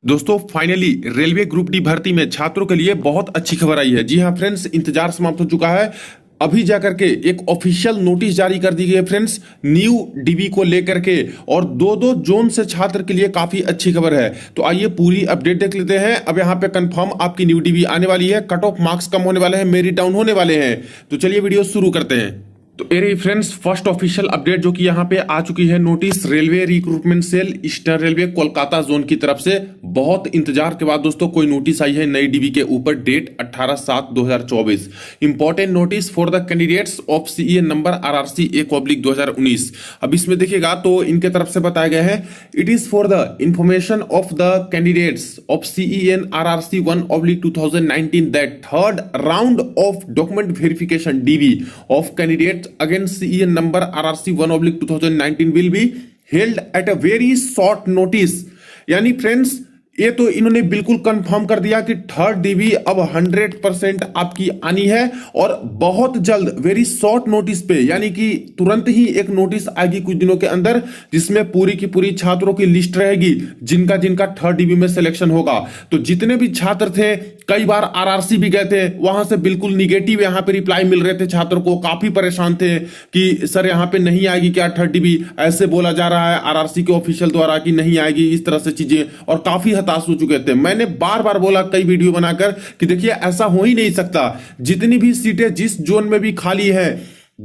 दोस्तों finally railway group D भर्ती में छात्रों के लिए बहुत अच्छी खबर आई है। जी हाँ फ्रेंड्स, इंतजार समाप्त हो चुका है। अभी जाकर के एक ऑफिशियल नोटिस जारी कर दी गई है फ्रेंड्स, न्यू डीबी को लेकर के, और दो दो जोन से छात्र के लिए काफी अच्छी खबर है। तो आइए पूरी अपडेट देख लेते हैं। अब यहाँ पे कंफर्म आपकी न्यू डीबी आने वाली है, कट ऑफ मार्क्स कम होने वाले हैं, मेरिट डाउन होने वाले हैं। तो चलिए वीडियो शुरू करते हैं। तो मेरे फ्रेंड्स फर्स्ट ऑफिशियल अपडेट जो कि यहाँ पे आ चुकी है, notice railway recruitment cell eastern railway Kolkata zone की तरफ से बहुत इंतजार के बाद दोस्तों कोई नोटिस आई है नई डीबी के ऊपर, date 18/7/2024। Important notice for the candidates of CEN number RRC 1/2019। अब इसमें देखिएगा तो इनके तरफ से बताया गया है, it is for the information of the candidates of CEN RRC 1/2019 that third round of document verification dB of candidate against CEN number RRC 1/2019 will be held at a very short notice। यानी friends ये तो इन्होंने बिल्कुल confirm कर दिया कि third dB अब 100% आपकी आनी है, और बहुत जल्द वेरी शॉर्ट नोटिस पे, यानी कि तुरंत ही एक नोटिस आएगी कुछ दिनों के अंदर, जिसमें पूरी की पूरी छात्रों की लिस्ट रहेगी जिनका जिनका थर्ड डीबी में सिलेक्शन होगा। तो जितने भी छात्र थे, कई बार आरआरसी भी गए थे, वहां से बिल्कुल निगेटिव यहाँ पे रिप्लाई मिल रहे थे छात्रों को, काफी परेशान थे कि सर यहाँ पे नहीं आएगी क्या थर्ड डीबी, ऐसे बोला जा रहा है आरआरसी के ऑफिशियल द्वारा कि नहीं आएगी, इस तरह से चीजें, और काफी हताश हो चुके थे। मैंने बार बार बोला कई वीडियो बनाकर कि देखिए ऐसा हो ही नहीं सकता, जितनी भी सीटें जिस जोन में भी खाली है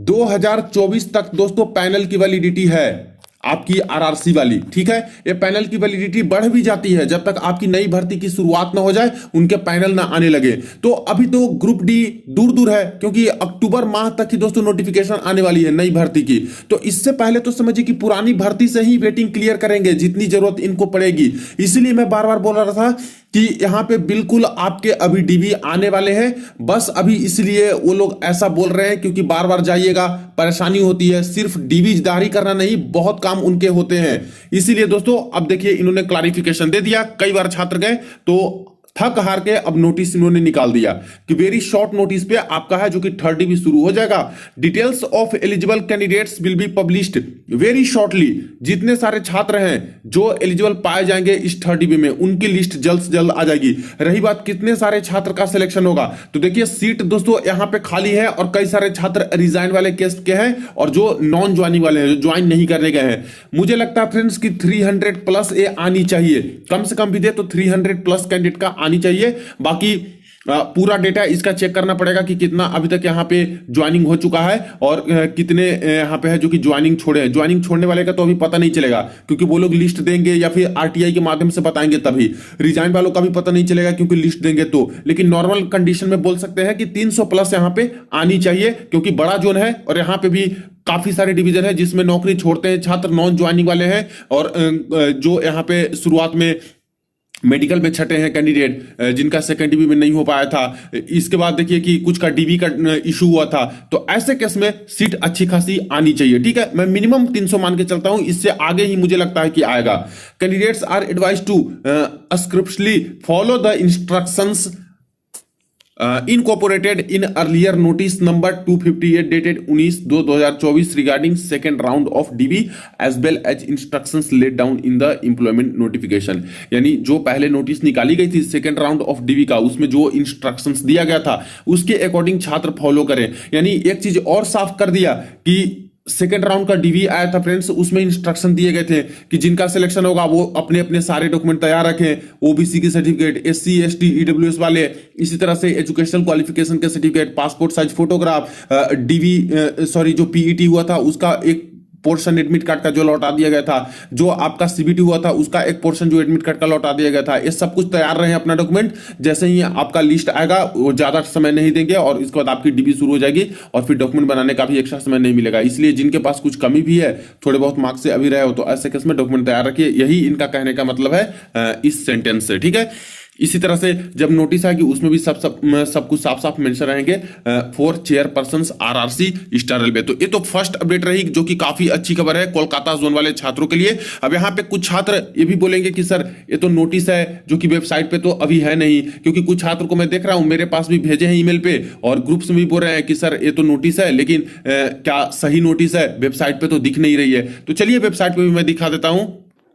2024 तक दोस्तों पैनल की वैलिडिटी है आपकी आरआरसी वाली, ठीक है। ये पैनल की वैलिडिटी बढ़ भी जाती है जब तक आपकी नई भर्ती की शुरुआत ना हो जाए, उनके पैनल ना आने लगे। तो अभी तो ग्रुप डी दूर दूर है, क्योंकि अक्टूबर माह तक ही दोस्तों नोटिफिकेशन आने वाली है नई भर्ती की। तो इससे पहले तो समझिए कि पुरानी भर्ती से ही वेटिंग क्लियर करेंगे जितनी जरूरत इनको पड़ेगी। इसलिए मैं बार बार बोल रहा था कि यहां पे बिल्कुल आपके अभी डीबी आने वाले हैं, बस अभी इसलिए वो लोग ऐसा बोल रहे हैं क्योंकि बार बार जाइएगा परेशानी होती है, सिर्फ डीबी जारी करना नहीं, बहुत काम उनके होते हैं। इसीलिए दोस्तों अब देखिए इन्होंने क्लैरिफिकेशन दे दिया, कई बार छात्र गए तो थक हार के अब नोटिस इन्होंने निकाल दिया कि वेरी शॉर्ट नोटिस पे आपका है जो कि थर्ड डीबी शुरू हो जाएगा। Details of eligible candidates will be published very shortly. जितने सारे छात्र हैं जो एलिजिबल पाए जाएंगे इस थर्ड डीबी में, उनकी लिस्ट जल्द से जल्द आ जाएगी। रही बात कितने सारे छात्र का सिलेक्शन होगा, तो देखिए सीट दोस्तों यहां पे खाली है और कई सारे छात्र रिजाइन वाले केस के हैं और जो नॉन ज्वाइनिंग वाले हैं, जो ज्वाइन नहीं करने गए हैं। मुझे लगता है फ्रेंड्स कि 300 प्लस ये आनी चाहिए, कम से कम भी दे तो 300 प्लस कैंडिडेट का आनी चाहिए। बाकी पूरा डेटा इसका चेक करना पड़ेगा कि कितना अभी तक यहाँ पे ज्वाइनिंग हो चुका है और कितने यहाँ पे है जो कि ज्वाइनिंग छोड़े हैं। ज्वाइनिंग छोड़ने वाले का तो अभी पता नहीं चलेगा, क्योंकि वो लोग लिस्ट देंगे या फिर आरटीआई के माध्यम से बताएंगे तभी। रिजाइन वालों का भी पता नहीं चलेगा क्योंकि लिस्ट देंगे तो, लेकिन नॉर्मल कंडीशन में बोल सकते हैं कि 300 प्लस यहाँ पे आनी चाहिए, क्योंकि बड़ा जोन है और यहाँ पे भी काफी सारे डिवीजन है जिसमें नौकरी छोड़ते हैं छात्र, नॉन ज्वाइनिंग वाले हैं, और जो यहाँ पे शुरुआत में मेडिकल में छठे हैं कैंडिडेट जिनका सेकंड डीबी में नहीं हो पाया था। इसके बाद देखिए कि कुछ का डीबी का इशू हुआ था। तो ऐसे केस में सीट अच्छी खासी आनी चाहिए, ठीक है। मैं मिनिमम 300 मान के चलता हूं, इससे आगे ही मुझे लगता है कि आएगा। Candidates are advised to strictly follow the instructions incorporated in earlier notice number 258 dated 19/2/2024 regarding second round of DB as well as instructions laid down in the employment notification। यानी जो पहले नोटिस निकाली गई थी सेकेंड राउंड ऑफ डीबी का, उसमें जो instructions दिया गया था उसके अकॉर्डिंग छात्र फॉलो करें। यानी एक चीज और साफ कर दिया कि सेकेंड राउंड का डीवी आया था फ्रेंड्स, उसमें इंस्ट्रक्शन दिए गए थे कि जिनका सिलेक्शन होगा वो अपने अपने सारे डॉक्यूमेंट तैयार रखें, ओबीसी की सर्टिफिकेट, एससी एसटी ईडब्ल्यूएस वाले, इसी तरह से एजुकेशनल क्वालिफिकेशन के सर्टिफिकेट, पासपोर्ट साइज फोटोग्राफ, जो पीईटी हुआ था उसका एक पोर्शन एडमिट कार्ड का जो लौटा दिया गया था, जो आपका सीबीटी हुआ था उसका एक पोर्शन जो एडमिट कार्ड का लौटा दिया गया था, ये सब कुछ तैयार रहे अपना डॉक्यूमेंट। जैसे ही आपका लिस्ट आएगा वो ज्यादा समय नहीं देंगे और इसके बाद आपकी डीबी शुरू हो जाएगी और फिर डॉक्यूमेंट बनाने का भी एक्स्ट्रा समय नहीं मिलेगा। इसलिए जिनके पास कुछ कमी भी है, थोड़े बहुत मार्क्स से अभी रहे हो, तो ऐसे केस में डॉक्यूमेंट तैयार रखिए। यही इनका कहने का मतलब है इस सेंटेंस से, ठीक है। इसी तरह से जब नोटिस आएगी उसमें भी सब कुछ साफ साफ मेंशन रहेंगे for chairperson RRC eastern railway. तो ये तो फर्स्ट अपडेट रही जो कि काफी अच्छी खबर है कोलकाता जोन वाले छात्रों के लिए। अब यहाँ पे कुछ छात्र ये भी बोलेंगे कि सर ये तो नोटिस है जो कि वेबसाइट पे तो अभी है नहीं, क्योंकि कुछ छात्र को मैं देख रहा हूं मेरे पास भी भेजे हैं ईमेल पे और ग्रुप्स में भी बोल रहे हैं कि सर ये तो नोटिस है, लेकिन क्या सही नोटिस है, वेबसाइट पे तो दिख नहीं रही है। तो चलिए वेबसाइट पे भी मैं दिखा देता हूं।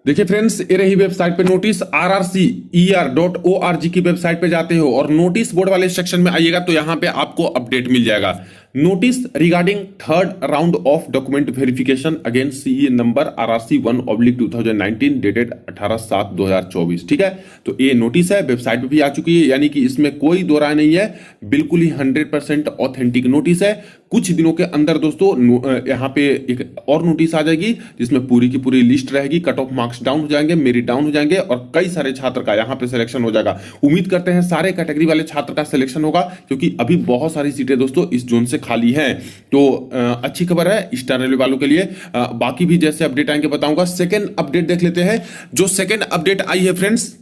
देखिए फ्रेंड्स, ये रही वेबसाइट पे नोटिस, rrcer.org की वेबसाइट पे जाते हो और नोटिस बोर्ड वाले सेक्शन में आइएगा तो यहां पे आपको अपडेट मिल जाएगा। Notice regarding third round of document verification against CA number RRC 1/2019 dated 18/7/2024। ठीक है, तो ये नोटिस है, वेबसाइट पे भी आ चुकी है, यानी कि इसमें कोई दो राय नहीं है, बिल्कुल ही 100% ऑथेंटिक नोटिस है। कुछ दिनों के अंदर दोस्तों यहाँ पे एक और नोटिस आ जाएगी जिसमें पूरी की पूरी लिस्ट रहेगी, कट ऑफ मार्क्स डाउन हो जाएंगे, मेरिट डाउन हो जाएंगे और कई सारे छात्र का यहाँ पे सिलेक्शन हो जाएगा। उम्मीद करते हैं सारे कैटेगरी वाले छात्र का सिलेक्शन होगा, क्योंकि अभी बहुत सारी सीटें दोस्तों इस जोन से खाली हैं। तो अच्छी खबर है ईस्टर्न रेलवे वालों के लिए। बाकी भी जैसे अपडेट आएंगे बताऊंगा। सेकेंड अपडेट देख लेते हैं। जो सेकेंड अपडेट आई है फ्रेंड्स,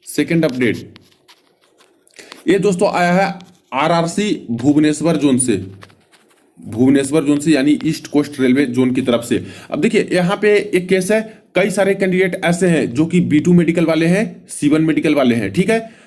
सेकेंड अपडेट ये दोस्तों आया है आरआरसी भुवनेश्वर जोन से, भुवनेश्वर जोन से यानी ईस्ट कोस्ट रेलवे जोन की तरफ से। अब देखिए यहां पे एक केस है, कई सारे कैंडिडेट ऐसे हैं जो कि B2 मेडिकल वाले हैं, C1 मेडिकल वाले हैं। ठीक है,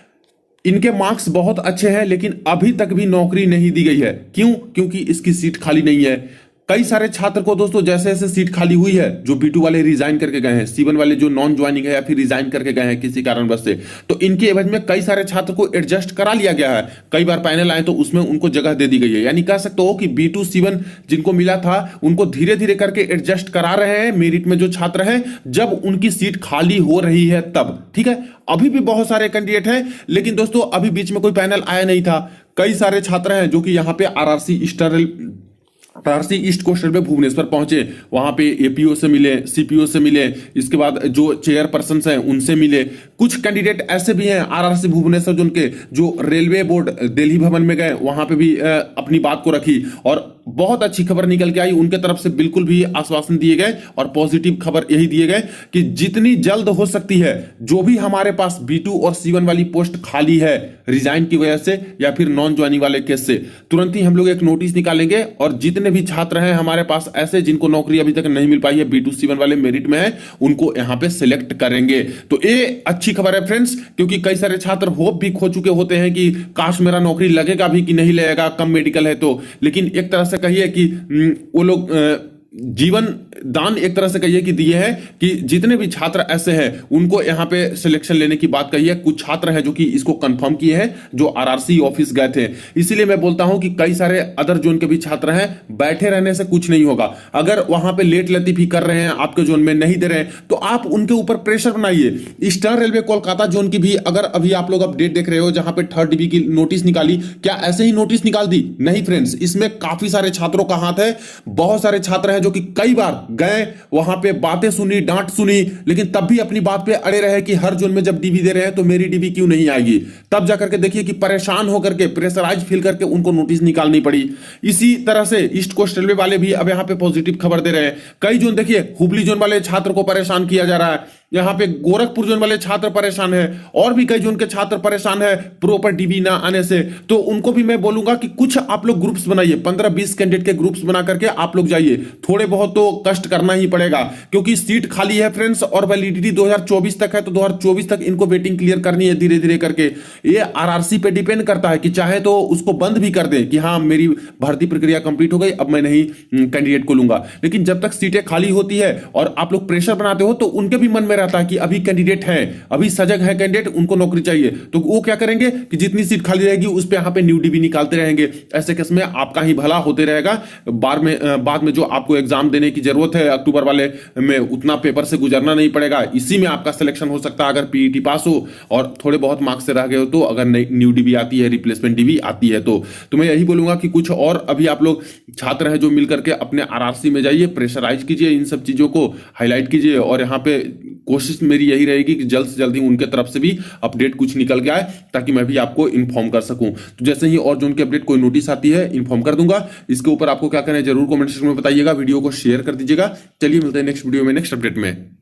इनके मार्क्स बहुत अच्छे हैं लेकिन अभी तक भी नौकरी नहीं दी गई है। क्यों? क्योंकि इसकी सीट खाली नहीं है। कई सारे छात्र को दोस्तों जैसे जैसे सीट खाली हुई है, जो B2 वाले रिजाइन करके गए हैं, C1 वाले जो नॉन ज्वाइनिंग है या फिर रिजाइन करके गए हैं किसी कारणवश से, तो इनके एवज में कई सारे छात्र को एडजस्ट करा लिया गया है। कई बार पैनल आए तो उसमें उनको जगह दे दी गई है। यानी कह सकते हो कि B2 C1 जिनको मिला था उनको धीरे धीरे करके एडजस्ट करा रहे हैं मेरिट में जो छात्र हैं, जब उनकी सीट खाली हो रही है तब। ठीक है, अभी भी बहुत सारे कैंडिडेट हैं लेकिन दोस्तों अभी बीच में कोई पैनल आया नहीं था। कई सारे छात्र हैं जो कि यहाँ पे RRC east coast railway Bhubaneswar पहुंचे, वहां पे एपीओ से मिले, सीपीओ से मिले, इसके बाद जो चेयरपर्सन हैं उनसे मिले। कुछ कैंडिडेट ऐसे भी हैं आरआरसी भुवनेश्वर जोन के जो रेलवे बोर्ड दिल्ली भवन में गए, वहां पे भी अपनी बात को रखी और बहुत अच्छी खबर निकल के आई। उनके तरफ से बिल्कुल भी आश्वासन दिए गए और पॉजिटिव खबर यही दिए गए कि जितनी जल्द हो सकती है, जो भी हमारे पास B2 और C1 वाली पोस्ट खाली है रिजाइन की वजह से या फिर नॉन ज्वाइनिंग वाले केस से, तुरंत ही हम लोग एक नोटिस निकालेंगे और जितने भी छात्र हैं हमारे पास ऐसे जिनको नौकरी अभी तक नहीं मिल पाई है, B2 C1 वाले मेरिट में है, उनको यहां पे सिलेक्ट करेंगे। तो ये अच्छी खबर है फ्रेंड्स, क्योंकि कई सारे छात्र होप भी खो चुके होते हैं कि काश मेरा नौकरी लगेगा भी कि नहीं लगेगा, कम मेडिकल है तो। लेकिन एक तरह से कहिए कि वो लोग जीवन दान एक तरह से कहिए कि दिए हैं कि जितने भी छात्र ऐसे हैं उनको यहां पे सिलेक्शन लेने की बात कही है। कुछ छात्र हैं जो कि इसको कंफर्म किए हैं, जो आरआरसी ऑफिस गए थे। इसीलिए मैं बोलता हूं कि कई सारे अदर जोन के भी छात्र हैं, बैठे रहने से कुछ नहीं होगा। अगर वहां पे लेट लतीफी कर रहे हैं, आपके जोन में नहीं दे रहे हैं, तो आप उनके ऊपर प्रेशर बनाइए। ईस्टर्न रेलवे कोलकाता जोन की भी अगर अभी आप लोग अपडेट देख रहे हो, जहां पे 3rd DB की नोटिस निकाली, क्या ऐसे ही नोटिस निकाल दी? नहीं फ्रेंड्स, इसमें काफी सारे छात्रों का हाथ है। बहुत सारे छात्र हैं जो कि कई बार गए, वहां पे बातें सुनी, डांट सुनी, लेकिन तब भी अपनी बात पे अड़े रहे कि हर जोन में जब डीबी दे रहे हैं तो मेरी डीबी क्यों नहीं आएगी। तब जाकर के देखिए कि परेशान होकर के, प्रेशराइज फील करके उनको नोटिस निकालनी पड़ी। इसी तरह से ईस्ट कोस्ट रेलवे वाले भी अब यहां पे पॉजिटिव खबर दे रहे हैं। कई जोन देखिए, हुबली जोन वाले छात्र को परेशान किया जा रहा है, यहाँ पे गोरखपुर जोन वाले छात्र परेशान है और भी कई जोन के छात्र परेशान है प्रॉपर डीबी ना आने से। तो उनको भी मैं बोलूंगा कि कुछ आप लोग ग्रुप्स बनाइए, 15-20 कैंडिडेट के ग्रुप्स बना करके आप लोग जाइए। थोड़े बहुत तो कष्ट करना ही पड़ेगा क्योंकि सीट खाली है फ्रेंड्स और वैलिडिटी 2024 तक है, तो 2024 तक इनको वेटिंग क्लियर करनी है धीरे धीरे करके। ये आरआरसी पे डिपेंड करता है कि चाहे तो उसको बंद भी कर दे कि हाँ मेरी भर्ती प्रक्रिया कंप्लीट हो गई, अब मैं नहीं कैंडिडेट को लूंगा। लेकिन जब तक सीटें खाली होती है और आप लोग प्रेशर बनाते हो तो उनके भी मन में रहता है कि अभी कैंडिडेट है, अभी सजग है कैंडिडेट, उनको नौकरी चाहिए, तो वो क्या करेंगे कि जितनी सीट खाली रहेगी उस पे यहाँ पे न्यू डीबी निकालते रहेंगे। ऐसे केस में आपका ही भला होते रहेगा। बाद में जो आपको एग्जाम देने की जरूरत है अक्टूबर वाले में, उतना पेपर से गुजरना नहीं पड़ेगा। इसी में आपका सिलेक्शन हो सकता है अगर पीईटी पास हो और थोड़े बहुत मार्क्स से रह गए हो तो। अगर न्यू डीबी आती है, रिप्लेसमेंट डीबी आती है तो मैं यही बोलूंगा कि कुछ और अभी आप लोग छात्र हैं जो मिलकर के अपने आरआरसी में जाइए, प्रेशराइज कीजिए, इन सब चीजों को हाईलाइट कीजिए और यहाँ पे कोशिश मेरी यही रहेगी कि जल्द से जल्द ही उनके तरफ से भी अपडेट कुछ निकल के आए ताकि मैं भी आपको इन्फॉर्म कर सकूं। तो जैसे ही और जो उनकी अपडेट कोई नोटिस आती है इन्फॉर्म कर दूंगा। इसके ऊपर आपको क्या करना है जरूर कमेंट सेक्शन में बताइएगा, वीडियो को शेयर कर दीजिएगा। चलिए मिलते हैं नेक्स्ट वीडियो में नेक्स्ट अपडेट में।